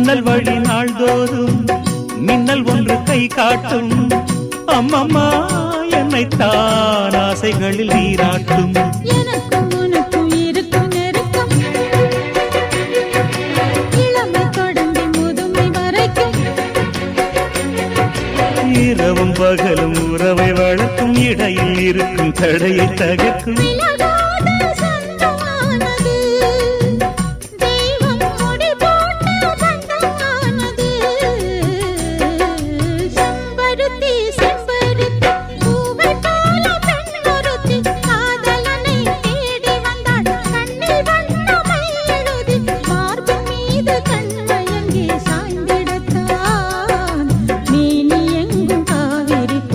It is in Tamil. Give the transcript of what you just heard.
ஜன்னல் வழி நாள்தோறும் மின்னல் ஒன்று கை காட்டும். அம்மம்மா என்னைத்தான் ஆசைகளில் நீராட்டும். எனக்கும் உனக்கும் இருக்கும் நெருக்கம் இளமை தொடங்கி முதுமை வரைக்கும். இரவும் பகலும் உறவை வளர்க்கும், இடையில் இருக்கும் தடையை தகர்க்கும். விலகாத